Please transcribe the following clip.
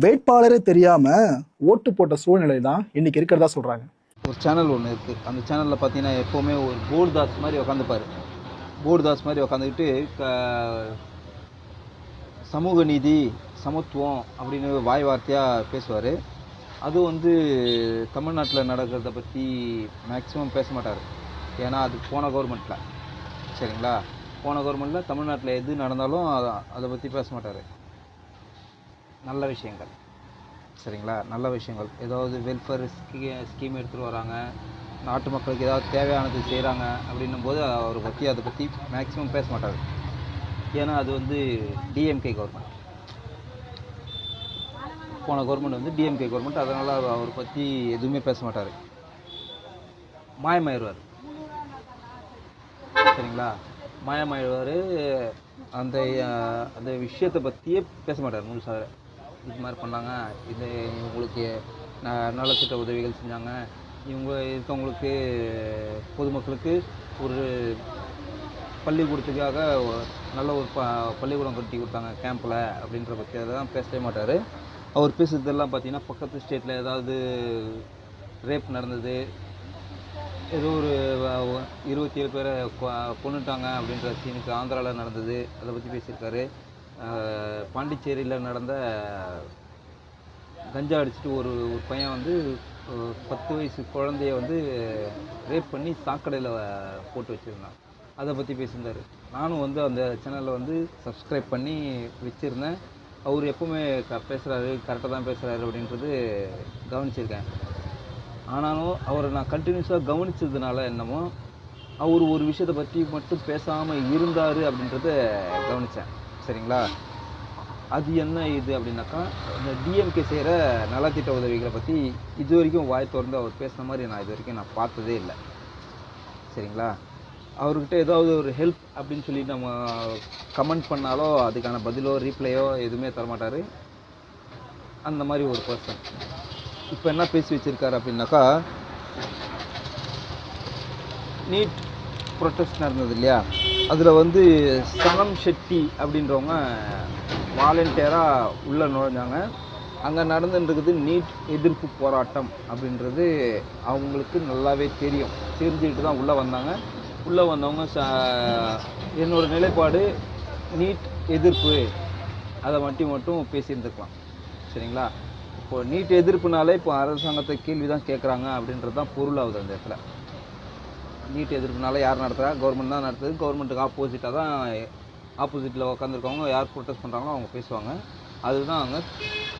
வேட்பாளரே தெரியாம ஓட்டு போட்ட சூழ்நிலை தான் இன்னைக்கு இருக்கிறதா சொல்றாங்க. ஒரு சேனல் ஒன்று இருக்குது. அந்த சேனலில் பார்த்தீங்கன்னா எப்போவுமே ஒரு போர்தாஸ் மாதிரி உக்காந்துப்பார். போர்தாஸ் மாதிரி உக்காந்துக்கிட்டு சமூக நீதி, சமத்துவம் அப்படின்னு வாய் வார்த்தையாக பேசுவார். அது வந்து தமிழ்நாட்டில் நடக்கிறத பற்றி மேக்ஸிமம் பேச மாட்டார். ஏன்னா அது போன கவர்மெண்ட்டில், சரிங்களா, போன கவர்மெண்ட்டில் தமிழ்நாட்டில் எது நடந்தாலும் அதை பற்றி பேச மாட்டார். நல்ல விஷயங்கள், சரிங்களா, நல்ல விஷயங்கள், ஏதாவது வெல்ஃபேர் ஸ்கீம் எடுத்துகிட்டு வராங்க, நாட்டு மக்களுக்கு ஏதாவது தேவையானது செய்கிறாங்க அப்படின்னும் போது அவரை பற்றி அதை பற்றி மேக்ஸிமம் பேச மாட்டார். ஏன்னா அது வந்து டிஎம்கே கவர்மெண்ட், போன கவர்மெண்ட் வந்து டிஎம்கே கவர்மெண்ட். அதனால் அவரை பற்றி எதுவுமே பேச மாட்டார். மாயமாயிடுவார், சரிங்களா, மாயமாயிடுவார். அந்த அந்த விஷயத்தை பற்றியே பேச மாட்டார் முழுசாக. இது மாதிரி பண்ணாங்க, இது இவங்களுக்கு நலத்திட்ட உதவிகள் செஞ்சாங்க, இவங்க இருக்கவங்களுக்கு பொதுமக்களுக்கு ஒரு பள்ளிக்கூடத்துக்காக நல்ல ஒரு பள்ளிக்கூடம் கட்டி கொடுத்தாங்க கேம்பில் அப்படின்ற பற்றி அதெல்லாம் பேசவே மாட்டார். அவர் பேசுகிறதெல்லாம் பார்த்திங்கன்னா பக்கத்து ஸ்டேட்டில் ஏதாவது ரேப் நடந்தது, ஏதோ ஒரு 27 பேரை கொன்னுட்டாங்க அப்படின்ற சீனுக்கு ஆந்திராவில் நடந்தது, அதை பற்றி பேசியிருக்காரு. பாண்டிச்சேரியில் நடந்த கஞ்சா அடிச்சுட்டு ஒரு பையன் வந்து 10 வயசு குழந்தைய வந்து ரேப் பண்ணி சாக்கடையில் போட்டு வச்சுருந்தான், அதை பற்றி பேசியிருந்தார். நானும் வந்து அந்த சேனலில் வந்து சப்ஸ்கிரைப் பண்ணி வச்சுருந்தேன். அவர் எப்போவுமே பேசுகிறாரு, கரெக்டாக தான் பேசுகிறாரு அப்படின்றது கவனிச்சிருக்கேன். ஆனாலும் அவரை நான் கண்டினியூஸாக கவனித்ததுனால என்னமோ அவர் ஒரு விஷயத்தை பற்றி மட்டும் பேசாமல் இருந்தார் அப்படின்றத கவனித்தேன், சரிங்களா. அது என்ன இது அப்படின்னாக்கா, இந்த டிஎம்கே செய்கிற நலத்திட்ட உதவிகளை பற்றி இது வரைக்கும் வாய் திறந்து அவர் பேசுன மாதிரி நான் இது வரைக்கும் நான் பார்த்ததே இல்லை, சரிங்களா. அவர்கிட்ட ஏதாவது ஒரு ஹெல்ப் அப்படின்னு சொல்லி நம்ம கமெண்ட் பண்ணாலோ அதுக்கான பதிலோ ரீப்ளையோ எதுவுமே தரமாட்டார். அந்த மாதிரி ஒரு பர்சன். இப்போ என்ன பேசி வச்சுருக்காரு அப்படின்னாக்கா, நீட் ப்ரொட்டஸ்ட் நடந்தது இல்லையா, அதில் வந்து சனம் ஷெட்டி அப்படின்றவங்க வாலண்டியராக உள்ளே நுழைஞ்சாங்க. அங்கே நடந்துன்றது நீட் எதிர்ப்பு போராட்டம் அப்படின்றது அவங்களுக்கு நல்லாவே தெரியும். தெரிஞ்சுக்கிட்டு தான் உள்ளே வந்தாங்க. உள்ளே வந்தவங்க என்னோட நிலைப்பாடு நீட் எதிர்ப்பு, அதை மட்டும் பேசியிருந்துக்கலாம், சரிங்களா. இப்போது நீட் எதிர்ப்புனாலே இப்போ அரசாங்கத்தை கேள்வி தான் கேட்குறாங்க அப்படின்றது தான் பொருளாகுது அந்த இடத்துல. நீட் எதிர்ப்புனால யார் நடத்துகிறா? கவர்மெண்ட் தான் நடத்துது. கவர்மெண்ட்டுக்கு ஆப்போசிட்டாக தான் ஆப்போசிட்டில் உட்காந்துருக்கவங்க யார் ப்ரொட்டஸ்ட் பண்ணுறாங்களோ அவங்க பேசுவாங்க. அதுதான் அவங்க